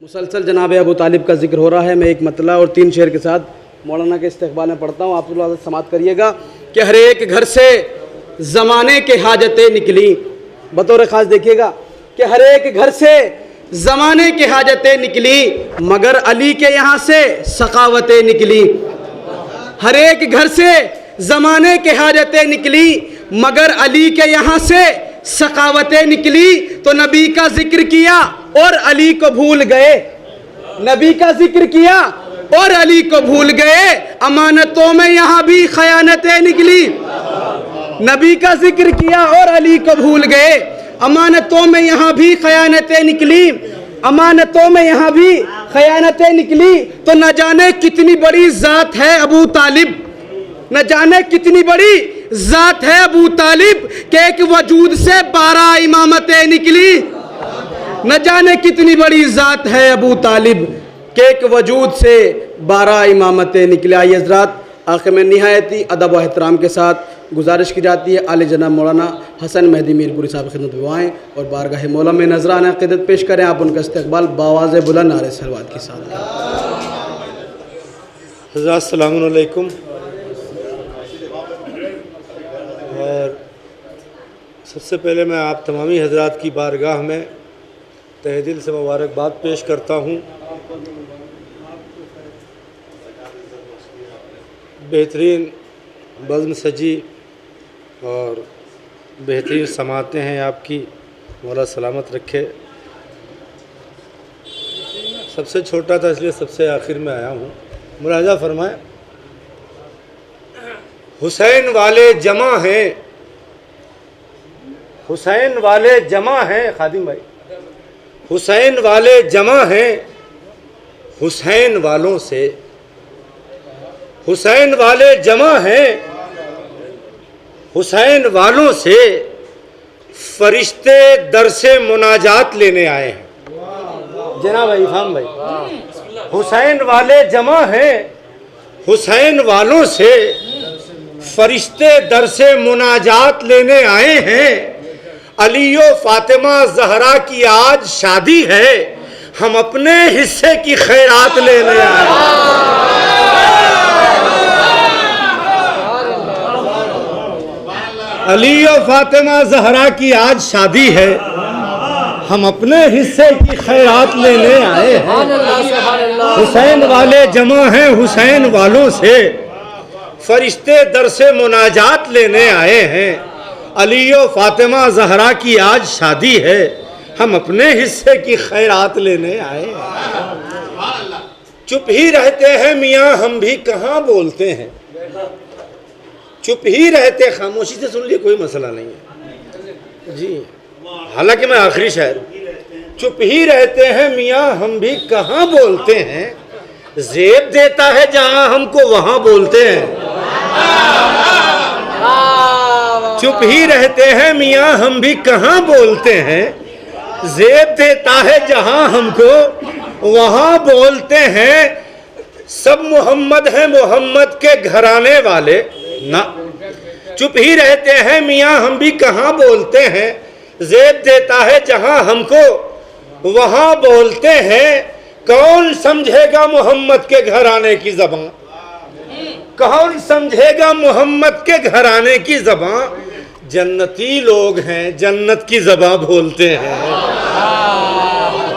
मुसलसल जनाब अबू तालिब का जिक्र हो रहा है। मैं एक मतला और 3 शेर के साथ मौलाना के इस्तकबाल में पढ़ता हूँ। आप लोग समात करिएगा कि हर एक घर से ज़माने के हाजतें निकली। बतौर ख़ास देखिएगा कि हर एक घर से ज़माने के हाजतें निकली, मगर अली के यहाँ से सखावतें निकली। हर एक घर से ज़माने के हाजतें निकली, मगर अली के यहाँ से सखावतें निकली। तो नबी का जिक्र किया और अली को भूल गए, नबी का जिक्र किया और अली को भूल गए। अमानतों में यहाँ भी खयानतें निकली। नबी का जिक्र किया और अली को भूल गए। अमानतों में यहाँ भी खयानतें निकली, अमानतों में यहाँ भी खयानतें निकली। तो न जाने कितनी बड़ी जात है अबू तालिब, न जाने कितनी बड़ी जात है अबू तालिब के एक वजूद से 12 इमामतें निकली। न जाने कितनी बड़ी जात है अबू तालिब के एक वजूद से 12 इमामतें निकली। आइए हज़रात, आखिर में निहायती अदब व एहतराम के साथ गुजारिश की जाती है आले जनाब मौलाना हसन मेहदी मीरपुरी साहब खिदमत में आएँ और बारगाह मौला में नजराना क़िदत पेश करें। आप उनका इस्तकबाल बावाज़ बुलंद नारे सलवात के साथ। हज़रात अस्सलामु अलैकुम। और सबसे पहले मैं आप तमामी हज़रात की बारगाह में तहे दिल से मुबारकबाद पेश करता हूँ। बेहतरीन बज़्म सजी और बेहतरीन समातें हैं आपकी, मौला सलामत रखे। सबसे छोटा था इसलिए सबसे आखिर में आया हूँ। मुलाहिज़ा फरमाएं, हुसैन वाले जमा हैं, हुसैन वाले जमा हैं। खादिम भाई, हुसैन वाले जमा हैं हुसैन वालों से, हुसैन वाले जमा हैं हुसैन वालों से, फरिश्ते दर से मुनाजात लेने आए हैं। जनाब इमाम भाई, हुसैन वाले जमा हैं हुसैन वालों से, फरिश्ते दर से मुनाजात लेने आए हैं। अली और फातिमा ज़हरा की आज शादी है, हम अपने हिस्से की खैरात लेने आए हैं। अली और फातिमा ज़हरा की आज शादी है, हम अपने हिस्से की खैरात लेने आए हैं। हुसैन वाले जमा हैं हुसैन वालों से, फरिश्ते दर से मुनाजात लेने आए हैं। अली और फातिमा ज़हरा की आज शादी है, हम अपने हिस्से की खैरात लेने आए हैं। चुप ही रहते हैं मियाँ हम भी कहाँ बोलते हैं, चुप ही रहते, खामोशी से सुन लिए कोई मसला नहीं है जी। हालांकि मैं आखिरी शायर, चुप ही रहते हैं मियाँ हम भी कहाँ बोलते हैं, ज़ेब देता है जहाँ हमको वहाँ बोलते हैं। चुप ही रहते हैं मियाँ हम भी कहाँ बोलते हैं, ज़ेब देता है जहाँ हमको वहाँ बोलते हैं। सब मोहम्मद हैं मोहम्मद के घराने वाले ना। चुप ही रहते हैं मियाँ हम भी कहाँ बोलते हैं, ज़ेब देता है जहाँ हमको वहाँ बोलते हैं। कौन समझेगा मोहम्मद के घराने की ज़बान, कौन समझेगा मोहम्मद के घराने की ज़बान। जन्नती लोग हैं जन्नत की ज़बान बोलते हैं,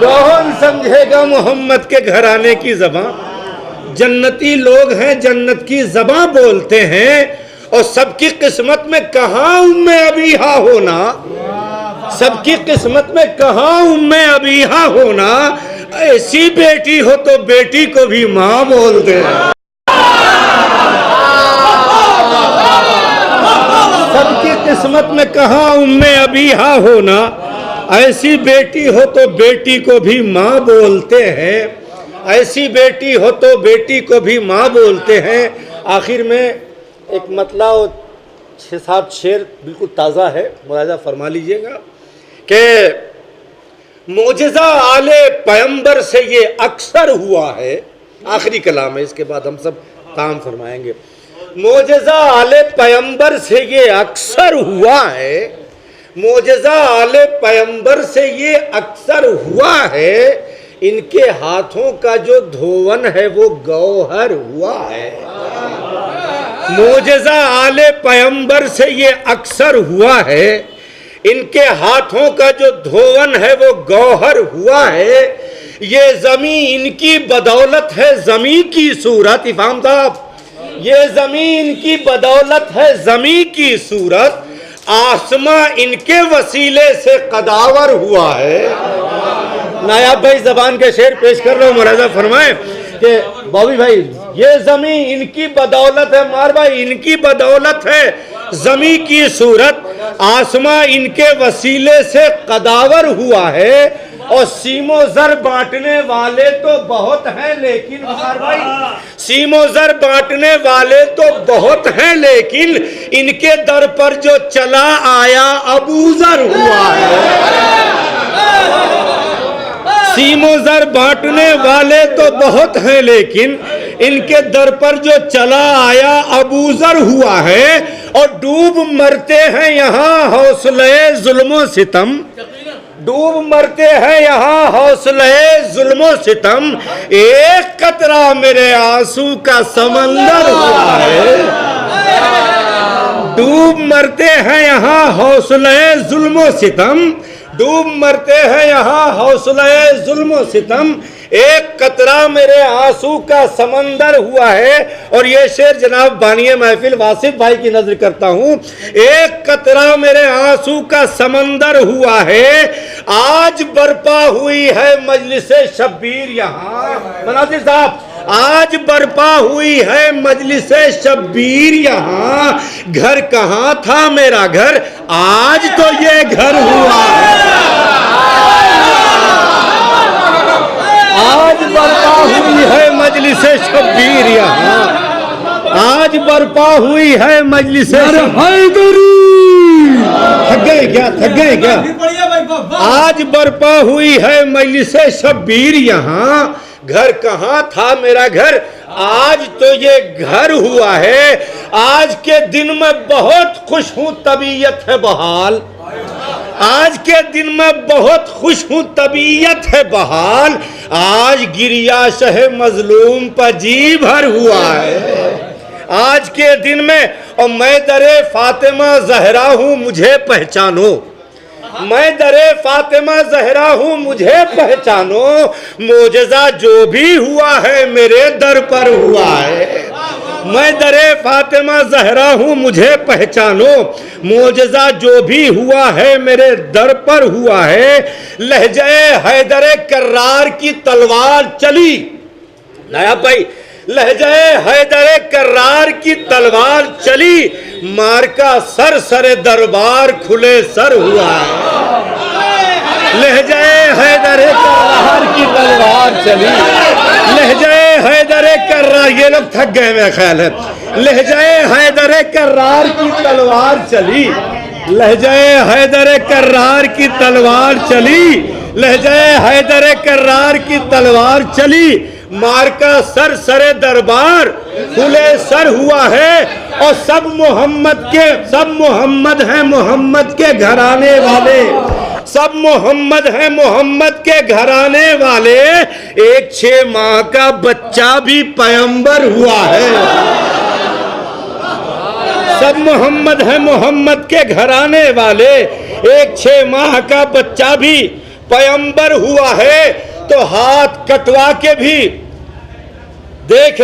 कौन समझेगा मोहम्मद के घराने की ज़बान। जन्नती लोग हैं जन्नत की ज़बान बोलते हैं। और सबकी किस्मत में कहाँ उम्मे अबीहा होना, सबकी किस्मत में कहाँ उम्मे अबीहा होना। ऐसी बेटी हो तो बेटी को भी माँ बोलते हैं। सबकी किस्मत में कहाँ उम्मे अबीहा होना, ऐसी बेटी हो तो बेटी को भी माँ बोलते हैं। ऐसी बेटी हो तो बेटी को भी माँ बोलते हैं। आखिर में एक मतला और 6-7 शेर बिल्कुल ताज़ा है, मुलाहिज़ा फरमा लीजिएगा कि मोजज़ा आले पैगंबर से ये अक्सर हुआ है। आखिरी कलाम है, इसके बाद हम सब काम फरमाएंगे। मोजज़ा आले पैगंबर से ये अक्सर हुआ है, मोजज़ा आले पैगंबर से ये अक्सर हुआ है। इनके हाथों का जो धोवन है वो गौहर हुआ है। मोजज़ा आले पैगंबर से ये अक्सर हुआ है, इनके हाथों का जो धोवन है वो गौहर हुआ है। ये ज़मी इनकी बदौलत है ज़मी की सूरत, इमाम साहब ये ज़मीन की बदौलत है ज़मी की सूरत, आसमां इनके वसीले से कदावर हुआ है। नायाब भाई जबान के शेर पेश कर रहा हूँ, मुलाजा फरमाए कि बॉबी भाई ये ज़मीन इनकी बदौलत है, मार भाई इनकी बदौलत है ज़मी की सूरत, आसमां इनके वसीले से कदावर हुआ है। और सीमो जर बांटने वाले तो बहुत हैं लेकिन मार भाई सीमो जर बांटने वाले तो बहुत हैं लेकिन इनके दर पर जो चला आया अबूजर हुआ है। सीमो जर बांटने वाले तो बहुत हैं लेकिन इनके दर पर जो चला आया अबूजर हुआ है। और डूब मरते हैं यहाँ हौसले जुल्मो सितम, डूब मरते हैं यहाँ हौसले जुल्मो सितम, एक कतरा मेरे आंसू का समंदर हुआ है। डूब मरते हैं यहाँ हौसले जुल्मो सितम, डूब मरते हैं यहाँ हौसले जुल्मो सितम, एक कतरा मेरे आंसू का समंदर हुआ है। और ये शेर जनाब बानिए महफिल वासिफ भाई की नजर करता हूँ। एक कतरा मेरे आंसू का समंदर हुआ है, आज बर्पा हुई है मजलिसे शब्बीर यहाँ। मनाजिर साहब आज बर्पा हुई है मजलिसे शब्बीर यहाँ, घर कहाँ था मेरा घर, आज तो ये घर हुआ है। आज बर्पा हुई है मजलिसे शब्बीर यहाँ, आज बर्पा हुई है मजलिसे हैदरी। थक गए क्या, थक गए क्या? आज बर्पा हुई है मजलिसे शब्बीर यहाँ, घर कहाँ था मेरा घर, आज तो ये घर हुआ है। आज के दिन में बहुत खुश हूँ तबीयत है बहाल, आज के दिन में बहुत खुश हूँ तबीयत है बहाल, आज गिरिया शह मजलूम पर जी भर हुआ है। आज के दिन में और मैं दरे फातिमा जहरा हूँ मुझे पहचानो, मैं दरे फातिमा जहरा हूँ मुझे पहचानो, मोजज़ा जो भी हुआ है मेरे दर पर हुआ है। मैं दरे फातिमा जहरा हूँ मुझे पहचानो, मोजज़ा जो भी हुआ है मेरे दर पर हुआ है। लहजे हैदरे कर्रार की तलवार चली, नायाब भाई लहजे हैदरे कर्रार की तलवार चली, मारका सर सरे दरबार खुले सर हुआ है। लहजे हैदरे कर्रार की तलवार चली, लहजे हैदरे कर्रार, ये लोग थक गए मेरा ख्याल है। लहजे हैदरे कर्रार की तलवार चली, लहजे हैदरे कर्रार की तलवार चली, लहजे हैदरे कर्रार की तलवार चली, मारका सर सरे दरबार खुले सर हुआ है। और सब मोहम्मद हैं मोहम्मद के घराने वाले, सब मोहम्मद हैं मोहम्मद के घराने वाले, एक 6 माह का बच्चा भी पैगंबर हुआ है। सब मोहम्मद हैं मोहम्मद के घराने वाले, एक 6 माह का बच्चा भी पैगंबर हुआ है। तो हाथ कटवा के भी देख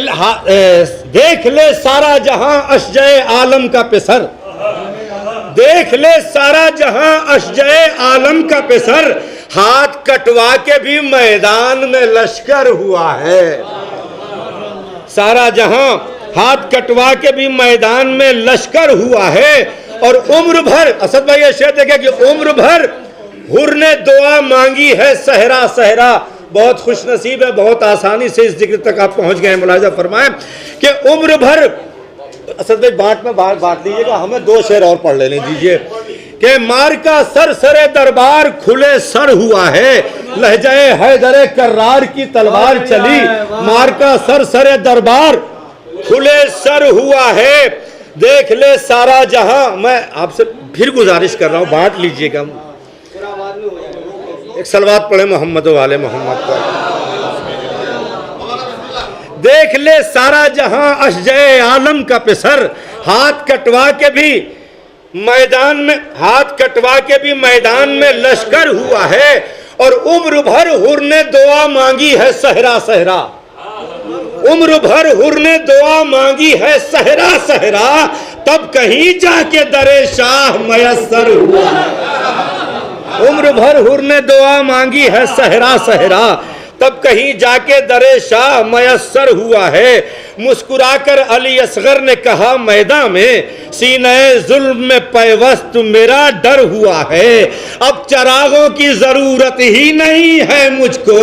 ले सारा जहां अशजए आलम का पेसर, देख ले सारा जहां अशजए आलम का पेसर, हाथ कटवा के भी मैदान में लश्कर हुआ है। सारा जहां हाथ कटवा के भी मैदान में लश्कर हुआ है। और उम्र भर, असद भाई ये शेर देखे कि उम्र भर हुर ने दुआ मांगी है सहरा सहरा। बहुत खुश नसीब है, बहुत आसानी से इस जिक्र तक आप पहुंच गए हैं। मुलाजा फरमाएं कि उम्र भर, असद भाई बांट दीजिएगा, हमें 2 शेर और पढ़ लेने दीजिए कि मार का सर सरे दरबार खुले सर हुआ है, लहजे हैदरे कर्रार की तलवार चली, मार का सर सरे दरबार खुले सर हुआ है। देख ले सारा जहां, मैं आपसे फिर गुजारिश कर रहा हूं बांट लीजिएगा। एक सलवात पढ़े मोहम्मद वाले मोहम्मद पर। देख ले सारा जहां अशजए आलम का पिसर, हाथ कटवा के भी मैदान में लश्कर हुआ है, और उम्र भर हुर ने दुआ मांगी है सहरा सहरा, उम्र भर हुर ने दुआ मांगी है सहरा सहरा, तब कहीं जाके दरे शाह मयस्सर हुआ है। उम्र भर हुर ने दुआ मांगी है सहरा सहरा, तब कहीं जाके दरे शाह मयस्सर हुआ है। मुस्कुराकर अली असगर ने कहा मैदान में, सीने जुल्म में पैवस्त मेरा डर हुआ है, अब चरागों की जरूरत ही नहीं है मुझको,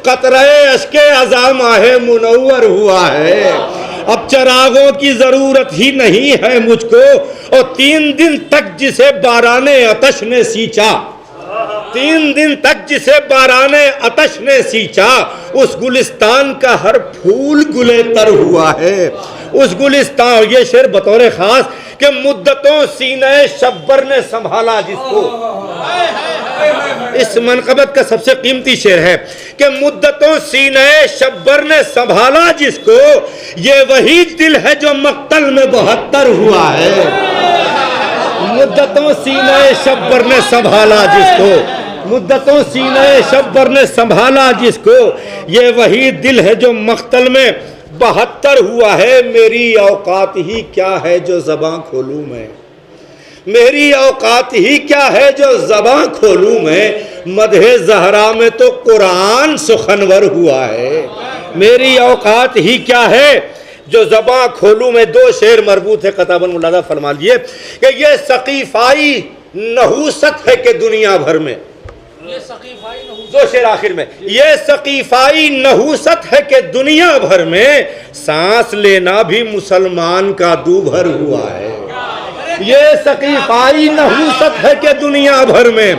कतरे अश्के अज़ामाहे मुनव्वर हुआ है, अब चरागों की जरूरत ही नहीं है मुझको। और 3 दिन तक जिसे बाराने अतश ने सींचा, 3 दिन तक जिसे बाराने अतश ने सींचा, उस गुलिस्तान का हर फूल गुलेतर हुआ है। उस गुलिस्तान, ये शेर बतौर खास कि मुद्दतों सीने शब्बर ने संभाला जिसको, इस मनकबत का सबसे कीमती शेर है कि मुद्दतों सीने शब्बर ने संभाला जिसको, ये वही दिल है जो मक्तल में 72 हुआ है। मुद्दतों सीने शब्बर ने संभाला जिसको, मुद्दतों सीने शब्बर ने संभाला जिसको, ये वही दिल है जो मक्तल में 72 हुआ है। मेरी औकात ही क्या है जो ज़बां खोलूं मैं, मेरी औकात ही क्या है जो ज़बां खोलूं मैं, मदहे ज़हरा में तो कुरान सुखनवर हुआ है। मेरी औकात ही क्या है जो ज़बां खोलूं मैं। 2 शेर मरबूत है, कताबन मुलादा फरमा लिए कि ये सकीफ़ाई नहूसत है कि दुनिया भर में, 2 शेर आखिर में, ये सकीफ़ाई नहूसत है कि दुनिया भर में सांस लेना भी मुसलमान का दूभर हुआ है। ये सकीफ़ाई नहूसत है कि दुनिया भर में,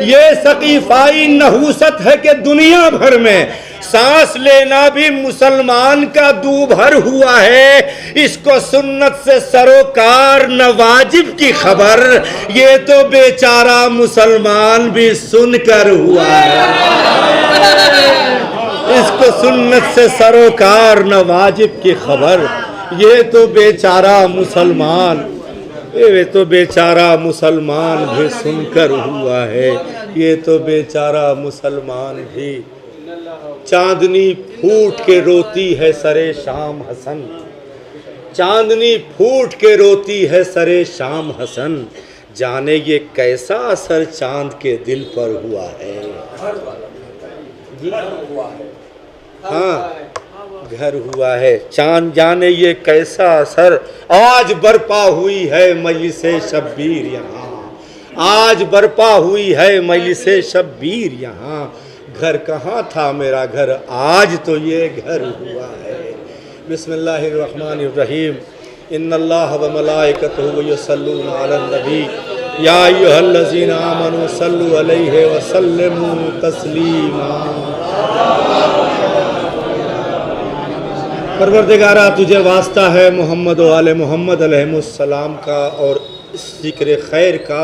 ये सकीफ़ाई नहूसत है कि दुनिया भर में सांस लेना भी मुसलमान का दूभर हुआ है। इसको सुन्नत से सरोकार न वाजिब की खबर, ये तो बेचारा मुसलमान भी सुनकर हुआ है। इसको सुन्नत से सरोकार न वाजिब की खबर, ये तो बेचारा मुसलमान, ये तो बेचारा मुसलमान भी सुनकर हुआ है। ये तो बेचारा मुसलमान भी। चांदनी फूट के रोती है सरे शाम हसन, चांदनी फूट के रोती है सरे शाम हसन, जाने ये कैसा असर चांद के दिल पर हुआ है। हाँ, घर हुआ है चांद, जाने ये कैसा असर आज बरपा हुई है मजलिसे शब्बीर यहाँ, आज बरपा हुई है मजलिसे शब्बीर यहाँ। घर कहाँ था मेरा घर, आज तो ये घर हुआ है। बिस्मिल्लाहिर्रहमानिर्रहीम। इन्नल्लाह व मलाइकतहु युसल्लूना अलन नबी या अय्युहल्लज़ीना आमनू सल्लु अलैहि व सल्लिमू तस्लीमा। परवरदिगारा तुझे वास्ता है मोहम्मद व आले मोहम्मद अलैहिमुस्सलाम का और इस ज़िक्र खैर का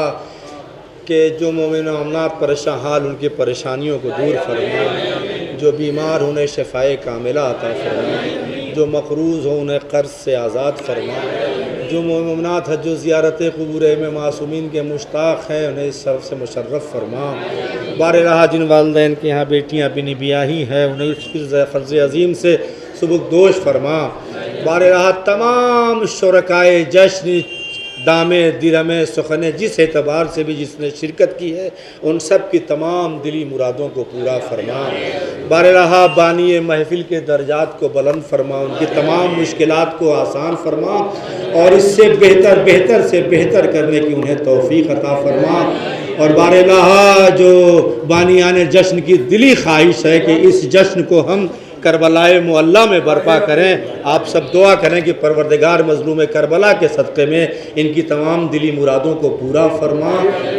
कि जो मोमिन अमनात परेशान हाल उनकी परेशानियों को दूर फरमा, जो बीमार उन्हें शफ़ाए कामिला अता फरमा, जो मक़रूज़ हो उन्हें कर्ज़ से आज़ाद फरमा, जो मोमिनात हज ज़ियारत क़ुबूर में मासूमीन के मुश्ताक़ हैं उन्हें इस सब से मुशर्रफ़ फरमा। बार रहा जिन वालिदैन के यहाँ बेटियाँ बिनी ब्याही हैं उन्हें इस फ़र्ज़ अज़ीम से सुबुकदोश फरमा। बार रहा तमाम शुरकाए जश्न दामे दिरमे सुखने जिस एतबार से भी जिसने शिरकत की है उन सब की तमाम दिली मुरादों को पूरा फरमा। बार रहा बानी महफिल के दर्जात को बुलंद फरमा, उनकी तमाम मुश्किलात को आसान फरमा और इससे बेहतर से बेहतर करने की उन्हें तौफीक अता फरमा। और बार रहा जो बानियान जश्न की दिली ख्वाहिश है कि इस जश्न को हम करबलाए मुअल्ला में बर्पा करें, आप सब दुआ करें कि परवरदिगार मज़लूम करबला के सदक़े में इनकी तमाम दिली मुरादों को पूरा फरमा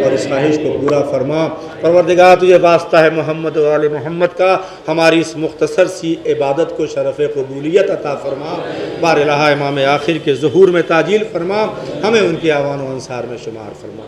और इस ख्वाहिश को पूरा फरमा। परवरदिगार तुझे वास्ता है मोहम्मद व आले मोहम्मद का, हमारी इस मुख्तसर सी इबादत को शरफ़ क़बूलियत अता फरमा। बार रहा इमाम आखिर के ज़ुहूर में ताजील फरमा, हमें उनके आवान व अंसार में शुमार फरमा।